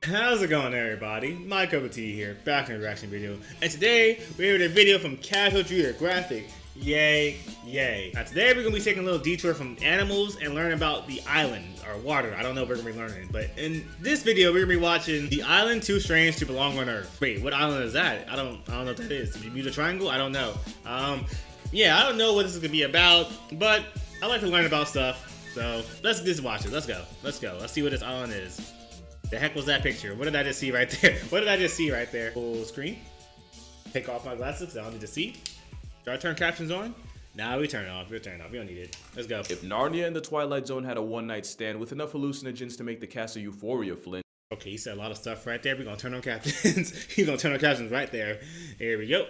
How's it going, everybody? MyCupOfTea here, back in a reaction video, and today we're here with a video from Casual Geographic. Yay, yay. Now today we're going to be taking a little detour from animals and learn about the island, or water. I don't know what we're going to be learning, but in this video we're going to be watching The Island Too Strange to Belong on Earth. Wait, what island is that? I don't know what that is. Did you use a triangle? I don't know. Yeah, I don't know what this is going to be about, but I like to learn about stuff, so let's just watch it. Let's go. Let's see what this island is. The heck was that picture? What did I just see right there? What did I just see right there? Full screen. Take off my glasses because I don't need to see. Do I turn captions on? Nah, we turn it off. We don't need it. Let's go. If Narnia and the Twilight Zone had a one-night stand with enough hallucinogens to make the cast of Euphoria flinch. Okay, he said a lot of stuff right there. We're going to turn on captions. He's going to turn on captions right there. Here we go.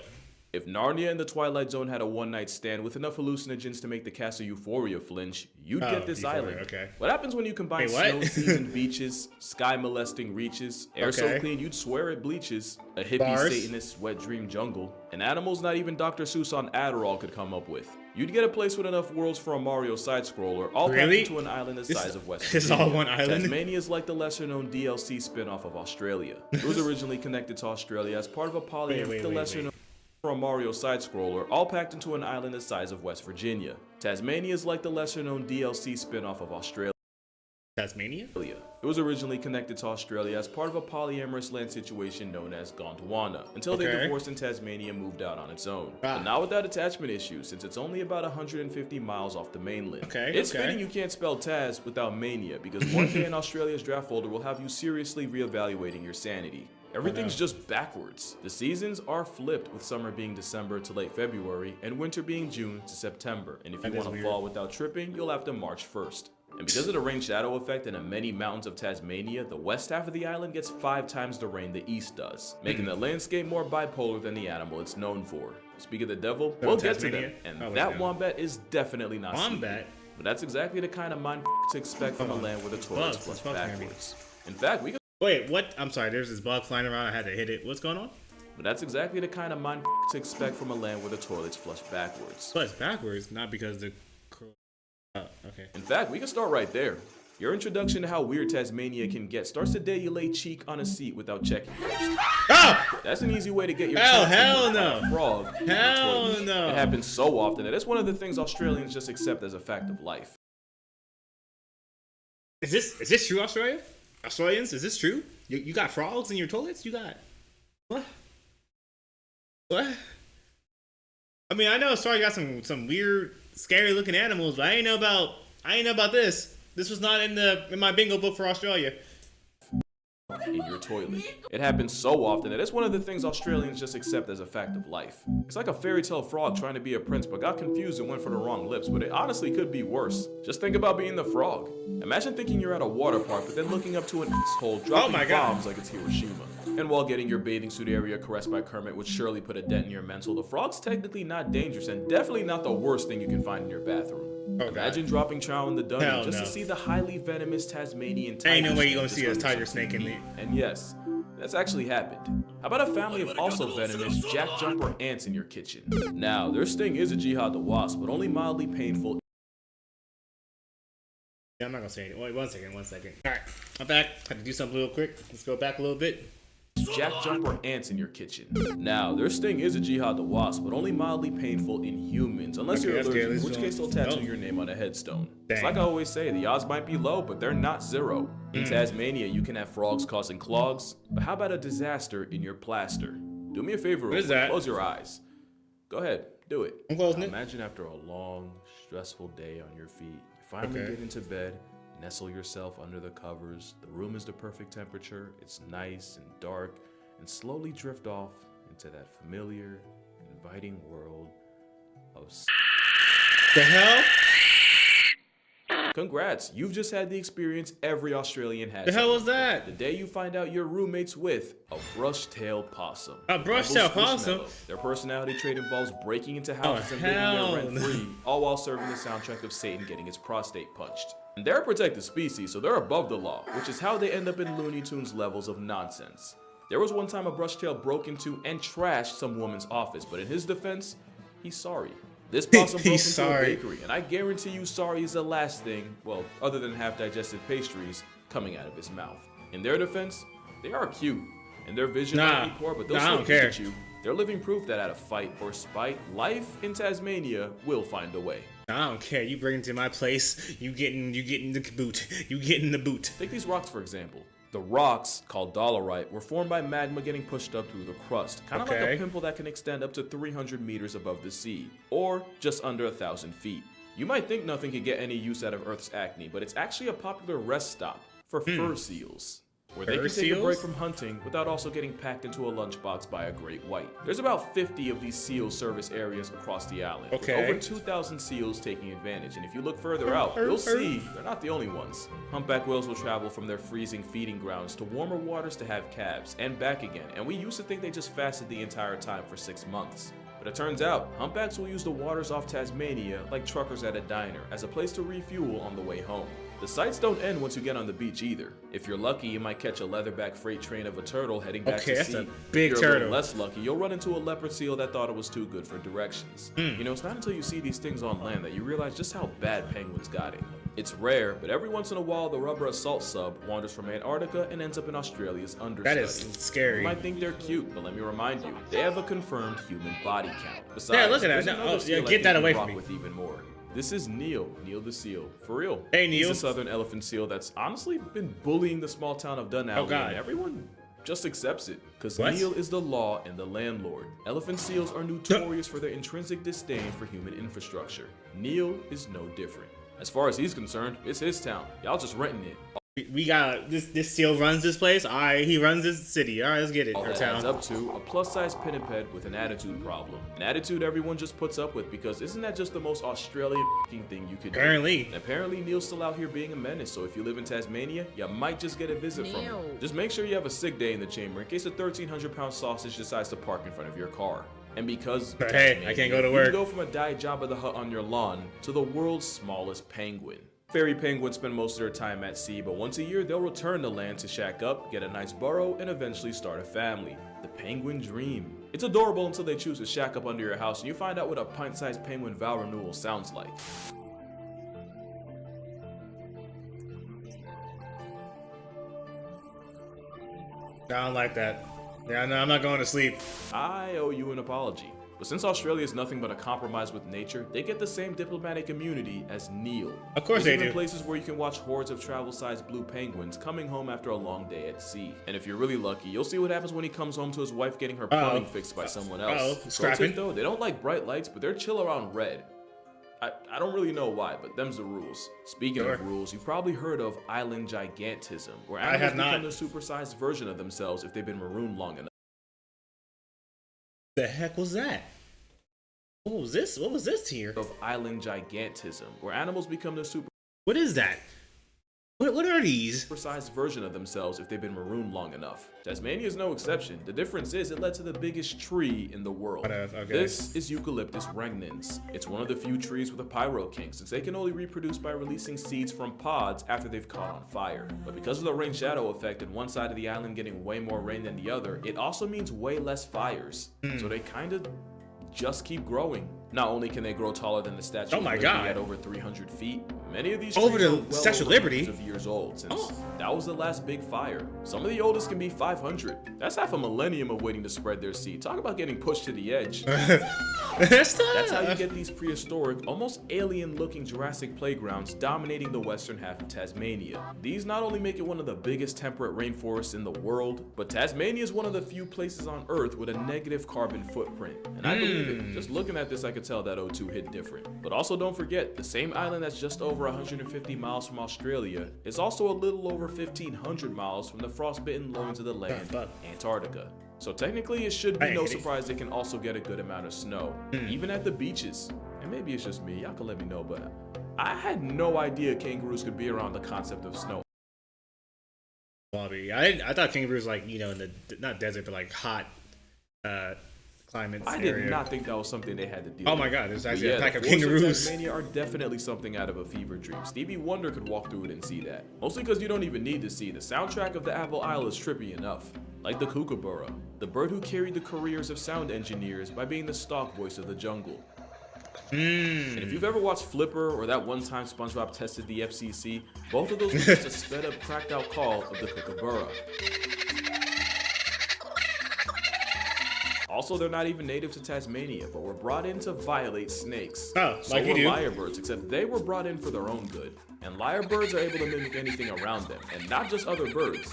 If Narnia and the Twilight Zone had a one-night stand with enough hallucinogens to make the cast of Euphoria flinch, you'd get this island. Okay. What happens when you combine snow-seasoned beaches, sky-molesting reaches, air so clean you'd swear it bleaches, a hippie Satanist wet dream jungle, and animals not even Dr. Seuss on Adderall could come up with? You'd get a place with enough worlds for a Mario side-scroller, all packed into an island the size of West Virginia. It's all one island? Tasmania is like the lesser-known DLC spin-off of Australia. It was originally connected to Australia as part of a lesser-known for a Mario side-scroller, all packed into an island the size of West Virginia. Tasmania is like the lesser-known DLC spin-off of Australia. Tasmania? It was originally connected to Australia as part of a polyamorous land situation known as Gondwana, until they divorced and Tasmania moved out on its own. But not without attachment issues, since it's only about 150 miles off the mainland. It's fitting you can't spell Taz without mania, because one day in Australia's draft folder will have you seriously reevaluating your sanity. Everything's just backwards. The seasons are flipped, with summer being December to late February and winter being June to September. And if you want to fall without tripping, you'll have to March 1st. And because of the rain shadow effect in the many mountains of Tasmania, the west half of the island gets 5 times the rain the east does, making the landscape more bipolar than the animal it's known for. Speak of the devil, we'll get to them, and that wombat is definitely not wombat. But that's exactly the kind of mind to expect from a land where the toilet's flushed backwards. In fact, we can wait, what? I'm sorry, there's this bug flying around. I had to hit it. What's going on? But that's exactly the kind of mind to expect from a land where the toilet's flushed backwards. Flushed backwards? Not because the... Oh, okay. In fact, we can start right there. Your introduction to how weird Tasmania can get starts the day you lay cheek on a seat without checking first. Oh! That's an easy way to get your hell no! Frog. Hell no! It happens so often that it's one of the things Australians just accept as a fact of life. Is this true, Australia? Australians, is this true? You got frogs in your toilets? You got what? What? I mean, I know Australia got some weird, scary looking animals, but I ain't know about this. This was not in my bingo book for Australia. In your toilet. It happens so often that it's one of the things Australians just accept as a fact of life. It's like a fairy tale frog trying to be a prince but got confused and went for the wrong lips, but it honestly could be worse. Just think about being the frog. Imagine thinking you're at a water park but then looking up to an hole dropping bombs like it's Hiroshima. And while getting your bathing suit area caressed by Kermit would surely put a dent in your mental, the frog's technically not dangerous and definitely not the worst thing you can find in your bathroom. Imagine dropping chow in the dungeon just to see the highly venomous Tasmanian tiger. Ain't no way you're gonna see a tiger snake in me. And yes, that's actually happened. How about a family of also venomous jack jumper ants in your kitchen? Now, their sting is a jihad the wasp, but only mildly painful. Yeah, I'm not gonna say it. Wait, one second. Alright, I'm back. Had to do something real quick. Let's go back a little bit. Jack jumper ants in your kitchen. Now, their sting is a jihad the wasp, but only mildly painful in humans, unless you're allergic, in which case they'll tattoo your name on a headstone. It's like I always say, the odds might be low, but they're not zero. In Tasmania, you can have frogs causing clogs, but how about a disaster in your plaster? Do me a favor, close your eyes. Go ahead, do it. I'm closing it. Imagine after a long, stressful day on your feet, you finally get into bed, nestle yourself under the covers, the room is the perfect temperature, it's nice and dark, and slowly drift off into that familiar, inviting world of the hell? Congrats, you've just had the experience every Australian has. The hell was that? The day you find out you're roommates with a brush-tailed possum. A brush-tailed possum? Their personality trait involves breaking into houses and living there rent-free, all while serving the soundtrack of Satan getting his prostate punched. And they're a protected species, so they're above the law, which is how they end up in Looney Tunes levels of nonsense. There was one time a brush-tail broke into and trashed some woman's office, but in his defense, he's sorry. This possum broke into a bakery, and I guarantee you sorry is the last thing, well, other than half-digested pastries, coming out of his mouth. In their defense, They are cute, and their vision might be poor, but they'll still eat you. They're living proof that at a fight or spite, life in Tasmania will find a way. I don't care. You bring it to my place, you getting the boot. You getting the boot. Take these rocks for example. The rocks, called dolerite, were formed by magma getting pushed up through the crust, kind of like a pimple that can extend up to 300 meters above the sea, or just under 1,000 feet. You might think nothing could get any use out of Earth's acne, but it's actually a popular rest stop for fur seals, where they can take a break from hunting without also getting packed into a lunchbox by a great white. There's about 50 of these seal service areas across the island, with over 2,000 seals taking advantage, and if you look further out, you'll see they're not the only ones. Humpback whales will travel from their freezing feeding grounds to warmer waters to have calves, and back again, and we used to think they just fasted the entire time for 6 months. But it turns out, humpbacks will use the waters off Tasmania like truckers at a diner as a place to refuel on the way home. The sights don't end once you get on the beach either. If you're lucky, you might catch a leatherback freight train of a turtle heading back to sea. That's a big turtle. If you're a little less lucky, you'll run into a leopard seal that thought it was too good for directions. You know, it's not until you see these things on land that you realize just how bad penguins got it. It's rare, but every once in a while the rubber assault sub wanders from Antarctica and ends up in Australia's understudy. That is scary. You might think they're cute, but let me remind you, they have a confirmed human body count. Besides, look at that. Get that away from me. With even more. This is Neil the seal. For real. Hey, Neil. He's a southern elephant seal that's honestly been bullying the small town of Dunalley. And everyone just accepts it, because Neil is the law and the landlord. Elephant seals are notorious for their intrinsic disdain for human infrastructure. Neil is no different. As far as he's concerned, it's his town. Y'all just renting it. We got this seal runs this place. All right, he runs this city. All right, let's get it. All that adds up to a plus-size pinniped with an attitude problem. An attitude everyone just puts up with, because isn't that just the most Australian thing you could do? And apparently Neil's still out here being a menace, so if you live in Tasmania, you might just get a visit from him. Just make sure you have a sick day in the chamber in case a 1,300-pound sausage decides to park in front of your car. And because hey, I can't go to work. You go from a die Jabba the Hutt on your lawn to the world's smallest penguin. Fairy penguins spend most of their time at sea, but once a year they'll return to land to shack up, get a nice burrow, and eventually start a family. The penguin dream. It's adorable until they choose to shack up under your house and you find out what a pint-sized penguin vow renewal sounds like. I don't like that. Yeah, no, I'm not going to sleep. I owe you an apology. But since Australia is nothing but a compromise with nature, they get the same diplomatic immunity as Neil. Of course they do. Even places where you can watch hordes of travel-sized blue penguins coming home after a long day at sea. And if you're really lucky, you'll see what happens when he comes home to his wife getting her plumbing fixed by someone else. Scrapping. Though, they don't like bright lights, but they're chill around red. I don't really know why, but them's the rules. Speaking of rules, you've probably heard of island gigantism, where animals become the supersized version of themselves if they've been marooned long enough. The heck was that? What was this? What was this here? Of island gigantism, where animals become the super. What is that? What are these? Supersized version of themselves if they've been marooned long enough. Tasmania is no exception. The difference is it led to the biggest tree in the world. This is Eucalyptus regnans. It's one of the few trees with a pyroking, since they can only reproduce by releasing seeds from pods after they've caught on fire. But because of the rain shadow effect and one side of the island getting way more rain than the other, it also means way less fires. So they kind of just keep growing. Not only can they grow taller than the Statue of Liberty at over 300 feet, many of these trees are well Statue of Liberty of years old since that was the last big fire. Some of the oldest can be 500. That's half a millennium of waiting to spread their seed. Talk about getting pushed to the edge. That's how you get these prehistoric, almost alien-looking Jurassic playgrounds dominating the western half of Tasmania. These not only make it one of the biggest temperate rainforests in the world, but Tasmania is one of the few places on Earth with a negative carbon footprint. And I believe it. Just looking at this, I could tell that O2 hit different. But also don't forget, the same island that's just over 150 miles from Australia is also a little over 1,500 miles from the frostbitten loins of the land, Antarctica. So technically it should be no surprise they can also get a good amount of snow, even at the beaches. And maybe it's just me, y'all can let me know, but I had no idea kangaroos could be around the concept of snow. I thought kangaroos, like, you know, in the, not desert, but like hot climates. I did not think that was something they had to deal with. Oh my god, there's actually a pack of kangaroos. Tasmania are definitely something out of a fever dream. Stevie Wonder could walk through it and see that. Mostly because you don't even need to see. The soundtrack of the Apple Isle is trippy enough. Like the kookaburra, the bird who carried the careers of sound engineers by being the stock voice of the jungle. And if you've ever watched Flipper or that one time SpongeBob tested the FCC, both of those were just a sped up, cracked out call of the kookaburra. Also, they're not even native to Tasmania, but were brought in to violate snakes. Oh, so like you were do. lyrebirds, except they were brought in for their own good. And lyrebirds are able to mimic anything around them, and not just other birds.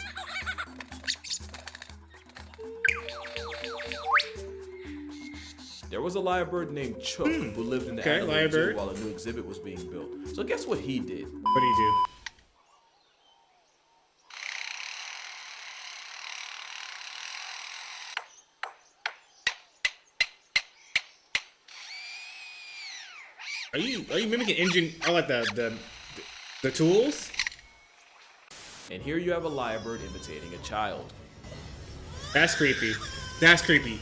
There was a lyrebird named Chuck who lived in the Adelaide Zoo while a new exhibit was being built. So guess what he did? What did he do? Are you mimicking engine? I like the tools. And here you have a lyrebird imitating a child. That's creepy. That's creepy.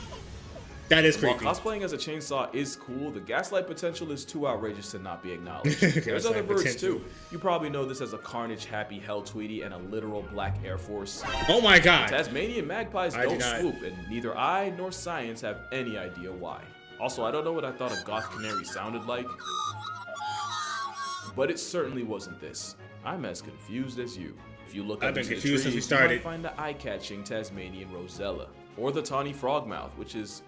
That is creepy. While cosplaying as a chainsaw is cool, the gaslight potential is too outrageous to not be acknowledged. There's other birds too. You probably know this as a carnage happy hell tweety and a literal black Air Force. Oh my god. Tasmanian magpies don't swoop, and neither I nor science have any idea why. Also, I don't know what I thought a goth canary sounded like, but it certainly wasn't this. I'm as confused as you. If you look up into the trees, you might find the eye-catching Tasmanian rosella, or the tawny frogmouth, which is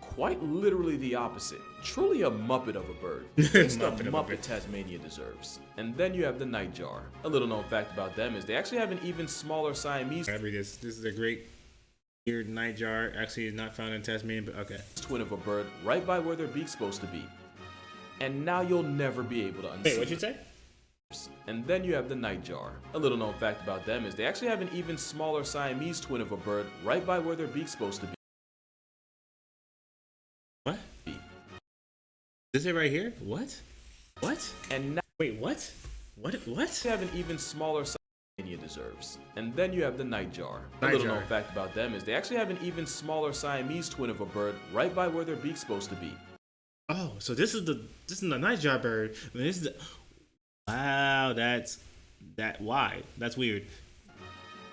quite literally the opposite. Truly a muppet of a bird. It's the muppet Tasmania deserves. And then you have the nightjar. A little known fact about them is they actually have an even smaller Siamese. This is a great weird nightjar. Actually, is not found in Tasmania, but okay. Twin of a bird, right by where their beak's supposed to be. And now you'll never be able to unsee. Wait, what'd you say? And then you have the nightjar. A little known fact about them is they actually have an even smaller Siamese twin of a bird right by where their beak's supposed to be. What? Is it right here? What? What? And now, wait, what? What? They have an even smaller Siamania deserves. And then you have the nightjar. A little known fact about them is they actually have an even smaller Siamese twin of a bird right by where their beak's supposed to be. Oh, so this is the nightjar bird. I mean, this is the, wow, why? That's weird.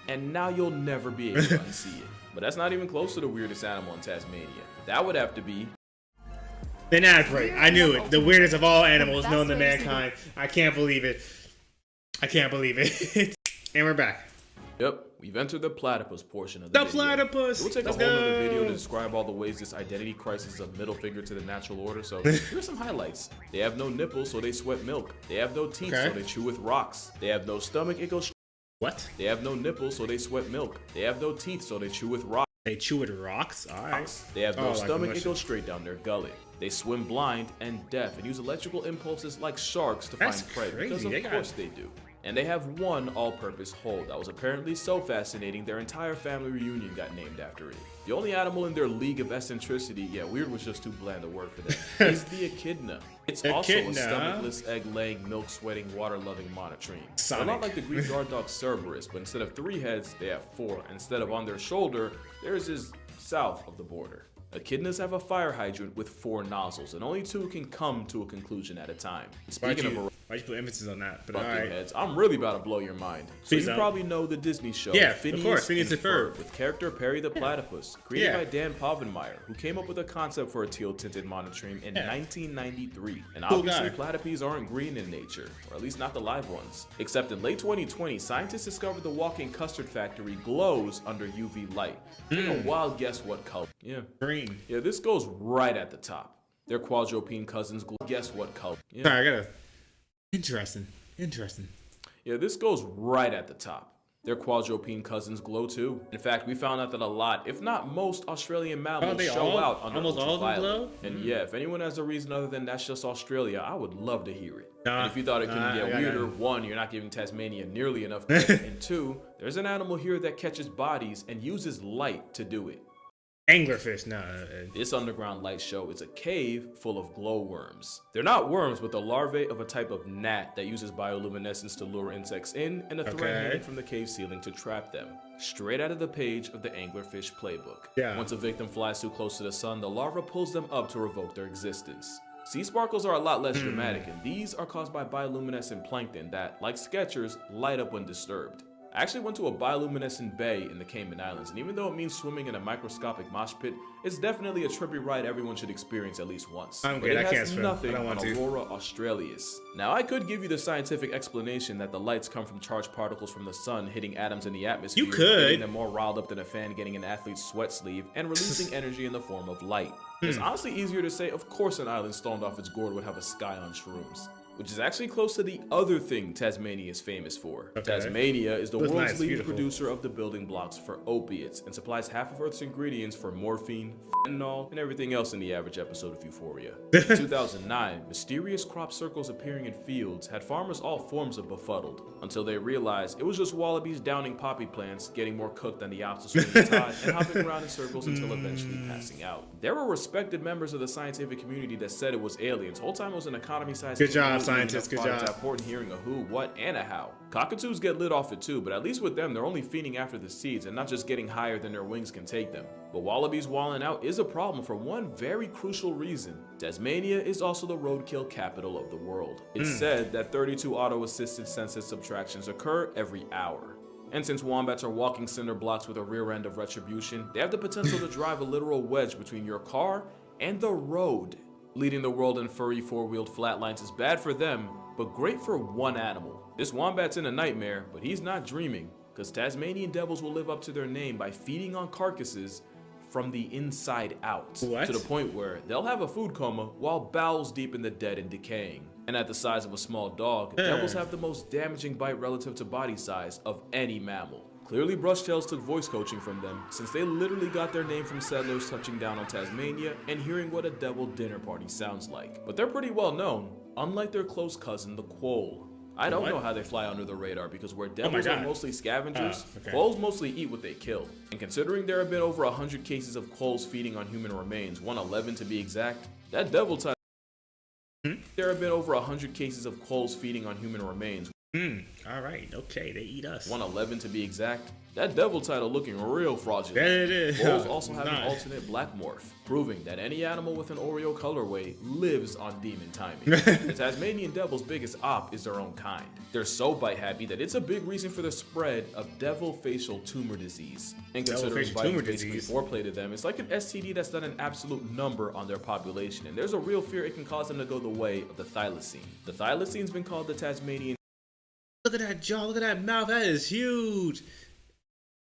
And now you'll never be able to unsee it. But that's not even close to the weirdest animal in Tasmania. That would have to be the Nasbray. I knew it. The weirdest of all animals known to mankind. I can't believe it. I can't believe it. And we're back. Yep, we've entered the platypus portion of the video. Platypus! It will take a whole other video to describe all the ways this identity crisis is a middle finger to the natural order, so here's some highlights. They have no nipples, so they sweat milk. They have no teeth, so they chew with rocks. They have no stomach, it goes... What? They have no nipples, so they sweat milk. They have no teeth, so they chew with rocks. They chew with rocks? Alright. They have no stomach, it goes straight down their gullet. They swim blind and deaf and use electrical impulses like sharks to find prey, because of course they do. And they have one all-purpose hole that was apparently so fascinating their entire family reunion got named after it. The only animal in their league of eccentricity, yeah, weird was just too bland a word for them, is the echidna. It's also a stomaчлess, egg-laying, milk-sweating, water-loving monotreme. They're not like the Greek guard dog Cerberus, but instead of 3 heads, they have 4. Instead of on their shoulder, theirs is south of the border. Echidnas have a fire hydrant with 4 nozzles, and only 2 can come to a conclusion at a time. Speaking of why'd you put emphasis on that? But heads, I'm really about to blow your mind. So you probably know the Disney show, Phineas and Ferb, with character Perry the Platypus, created by Dan Povenmire, who came up with a concept for a teal-tinted monotreme in 1993. And obviously, platypus aren't green in nature, or at least not the live ones. Except in late 2020, scientists discovered the walking custard factory glows under UV light. Take a wild guess what color? Yeah, green. Yeah, this goes right at the top. Their quadrupedal cousins glow. Guess what color? Yeah. Sorry, I gotta... Interesting. Yeah, this goes right at the top. Their quadrupedal cousins glow too. In fact, we found out that a lot, if not most, Australian mammals show out under ultraviolet. And yeah, if anyone has a reason other than that's just Australia, I would love to hear it. And if you thought it couldn't get weirder, 1, you're not giving Tasmania nearly enough credit, and 2, there's an animal here that catches bodies and uses light to do it. Anglerfish, This underground light show is a cave full of glowworms. They're not worms, but the larvae of a type of gnat that uses bioluminescence to lure insects in, and a thread hanging from the cave ceiling to trap them. Straight out of the page of the anglerfish playbook. Once a victim flies too close to the sun, the larva pulls them up to revoke their existence. Sea sparkles are a lot less dramatic, and these are caused by bioluminescent plankton that, like Skechers, light up when disturbed. I actually went to a bioluminescent bay in the Cayman Islands, and even though it means swimming in a microscopic mosh pit, it's definitely a trippy ride everyone should experience at least once. I'm but good. it I can't has swim. nothing I don't want on to. Aurora australis. Now, I could give you the scientific explanation that the lights come from charged particles from the sun hitting atoms in the atmosphere, You could. getting them more riled up than a fan getting an athlete's sweat sleeve, and releasing energy in the form of light. It's honestly easier to say, of course an island stormed off its gourd would have a sky on shrooms, which is actually close to the other thing Tasmania is famous for. Okay. Tasmania is the world's nice, leading beautiful. producer of the building blocks for opiates and supplies half of Earth's ingredients for morphine, fentanyl, and everything else in the average episode of Euphoria. In 2009, mysterious crop circles appearing in fields had farmers all forms of befuddled, until they realized it was just wallabies downing poppy plants, getting more cooked than the ops of swinging tide, and hopping around in circles until eventually passing out. There were respected members of the scientific community that said it was aliens. Whole time it was an economy-sized Good job, scientists. Good job. important hearing a who, what, and a how. Cockatoos get lit off it too, but at least with them, they're only feeding after the seeds and not just getting higher than their wings can take them. But wallabies walling out is a problem for one very crucial reason. Tasmania is also the roadkill capital of the world. It's said that 32 auto-assisted census subtractions occur every hour. And since wombats are walking cinder blocks with a rear end of retribution, they have the potential to drive a literal wedge between your car and the road. Leading the world in furry four-wheeled flatlines is bad for them, but great for one animal. This wombat's in a nightmare, but he's not dreaming, because Tasmanian devils will live up to their name by feeding on carcasses from the inside out. What? To the point where they'll have a food coma while bowels deep in the dead and decaying. And at the size of a small dog, devils have the most damaging bite relative to body size of any mammal. Clearly, Brushtails took voice coaching from them, since they literally got their name from settlers touching down on Tasmania and hearing what a devil dinner party sounds like. But they're pretty well known, unlike their close cousin, the quoll. I don't know how they fly under the radar, because where devils are mostly scavengers, quolls mostly eat what they kill. And considering there have been over 100 cases of quolls feeding on human remains, 111 to be exact, that devil title. There have been over 100 cases of quolls feeding on human remains. All right. Okay. They eat us. 111 to be exact. That devil title looking real fraudulent. That it is. Quolls also have an alternate black morph, proving that any animal with an Oreo colorway lives on demon timing. The Tasmanian devil's biggest op is their own kind. They're so bite happy that it's a big reason for the spread of devil facial tumor disease. And considering biting basically foreplay to them, it's like an STD that's done an absolute number on their population, and there's a real fear it can cause them to go the way of the thylacine. The thylacine's been called the Tasmanian. Look at that jaw. Look at that mouth. That is huge.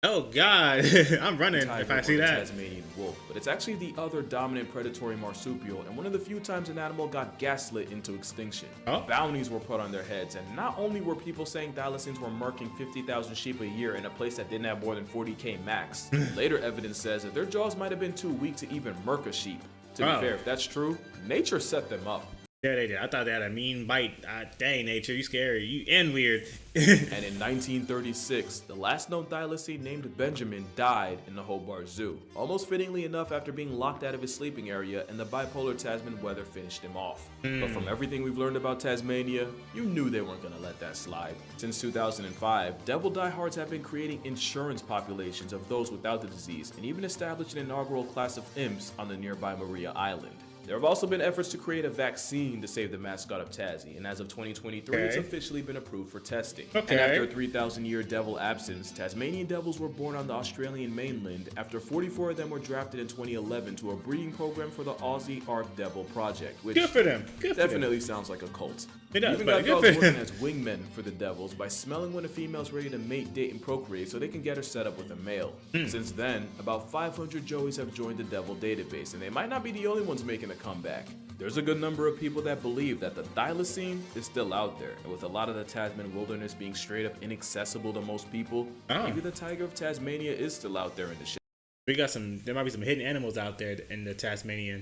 Oh God, I'm running if I see that. Tasmanian wolf, but it's actually the other dominant predatory marsupial, and one of the few times an animal got gaslit into extinction. Bounties were put on their heads, and not only were people saying thylacines were murking 50,000 sheep a year in a place that didn't have more than 40k max. Later evidence says that their jaws might have been too weak to even murk a sheep. To be fair, if that's true, nature set them up. Yeah, they did. I thought they had a mean bite. Dang, nature, you scary. You and weird. And in 1936, the last known thylacine named Benjamin died in the Hobart Zoo, almost fittingly enough after being locked out of his sleeping area, and the bipolar Tasman weather finished him off. But from everything we've learned about Tasmania, you knew they weren't gonna let that slide. Since 2005, devil diehards have been creating insurance populations of those without the disease, and even established an inaugural class of imps on the nearby Maria Island. There have also been efforts to create a vaccine to save the mascot of Tassie, and as of 2023, it's officially been approved for testing. And after a 3,000-year devil absence, Tasmanian devils were born on the Australian mainland after 44 of them were drafted in 2011 to a breeding program for the Aussie Arc Devil Project, which good for them. Definitely sounds like a cult. It does, even got dogs working as wingmen for the devils by smelling when a female's ready to mate, date, and procreate so they can get her set up with a male. Since then, about 500 joeys have joined the devil database, and they might not be the only ones making a comeback. There's a good number of people that believe that the thylacine is still out there, and with a lot of the Tasman wilderness being straight up inaccessible to most people, maybe the tiger of Tasmania is still out there in the shade. We got there might be some hidden animals out there in the Tasmania.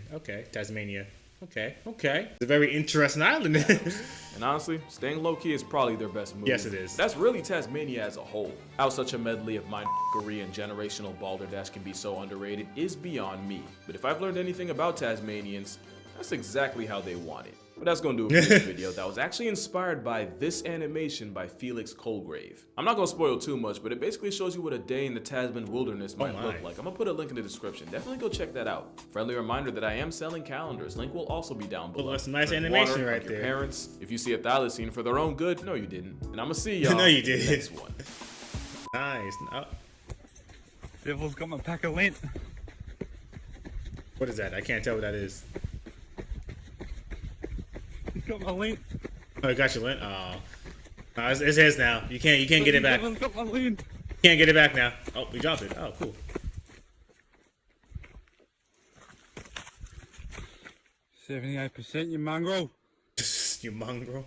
Tasmania. Okay. It's a very interesting island. And honestly, staying low-key is probably their best move. Yes, it is. That's really Tasmania as a whole. How such a medley of mind-fuckery and generational balderdash can be so underrated is beyond me. But if I've learned anything about Tasmanians, that's exactly how they want it. But that's gonna do it for this video that was actually inspired by this animation by Felix Colgrave. I'm not gonna spoil too much, but it basically shows you what a day in the Tasman wilderness might look like. I'm gonna put a link in the description. Definitely go check that out. Friendly reminder that I am selling calendars. Link will also be down below. Well, that's a nice animation right there. Parents, if you see a thylacine for their own good, no you didn't. And I'm gonna see y'all no, you in the did. next one. Nice. Oh. Devil's got my pack of lint. What is that? I can't tell what that is. He's got my lint. Oh, you got your lint? Oh. No, it's his now. You can't get it back. Devil's got my lint. Can't get it back now. Oh, we dropped it. Oh, cool. 78%, you mongrel. You mongrel.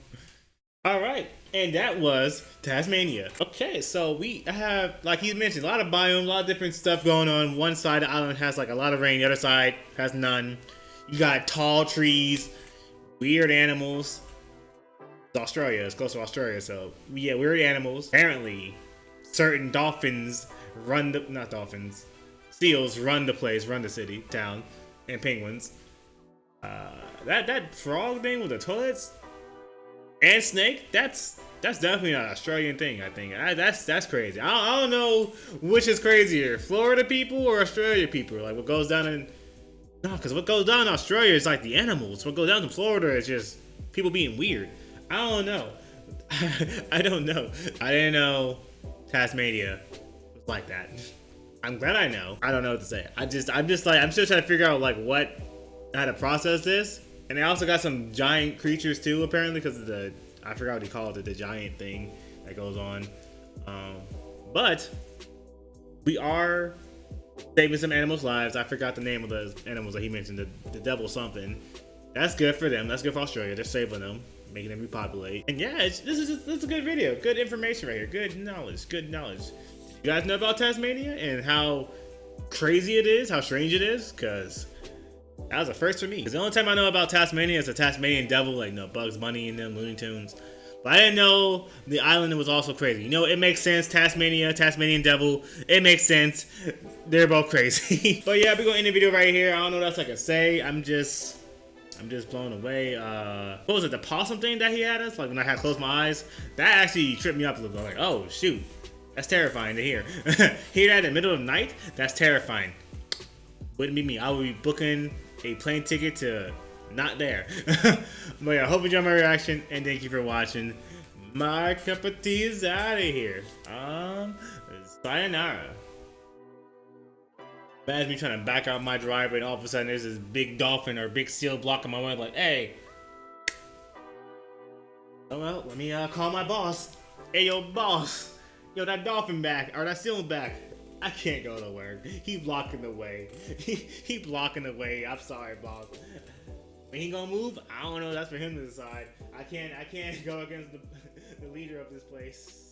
All right, and that was Tasmania. Okay, so we have, like you mentioned, a lot of biomes, a lot of different stuff going on. One side of the island has like a lot of rain, the other side has none. You got tall trees, weird animals. It's Australia, it's close to Australia, so yeah, weird animals. Apparently, certain dolphins run the, not dolphins, seals run the place, run the city, town, and penguins. That frog thing with the toilets and snake, that's definitely an Australian thing. I think that's crazy. I don't know which is crazier, Florida people or Australia people. Like what goes down in because what goes down in Australia is like the animals. What goes down in Florida is just people being weird. I don't know. I don't know. I didn't know Tasmania was like that. I'm glad I know. I don't know what to say. I'm still trying to figure out like how to process this. And they also got some giant creatures too, apparently, because of the, I forgot what he called it, the giant thing that goes on. But we are saving some animals' lives. I forgot the name of the animals that he mentioned, the devil something. That's good for them. That's good for Australia. They're saving them, making them repopulate. And yeah, this is a good video. Good information right here. Good knowledge. Good knowledge. You guys know about Tasmania and how crazy it is, how strange it is? Because that was a first for me. Because the only time I know about Tasmania is a Tasmanian devil, like Bugs Bunny and them Looney Tunes. But I didn't know the island was also crazy. You know, it makes sense. Tasmania, Tasmanian devil, it makes sense. They're both crazy. But yeah, we're gonna end the video right here. I don't know what else I can say. I'm just blown away. What was it, the possum thing that he had us? Like when I had closed my eyes, that actually tripped me up a little bit. Like, oh shoot, that's terrifying to hear. Hear that in the middle of the night? That's terrifying. Wouldn't be me. I would be booking a plane ticket to not there. But yeah, I hope you enjoyed my reaction and thank you for watching. My cup of tea is out of here. Sayonara. Imagine me trying to back out my driveway and all of a sudden there's this big dolphin or big seal blocking my way. Like, hey. Oh well, let me call my boss. Hey, yo, boss. Yo, that dolphin back, or that seal back. I can't go to work. He blocking the way. He blocking the way. I'm sorry, boss. When he gonna move? I don't know. That's for him to decide. I can't go against the leader of this place.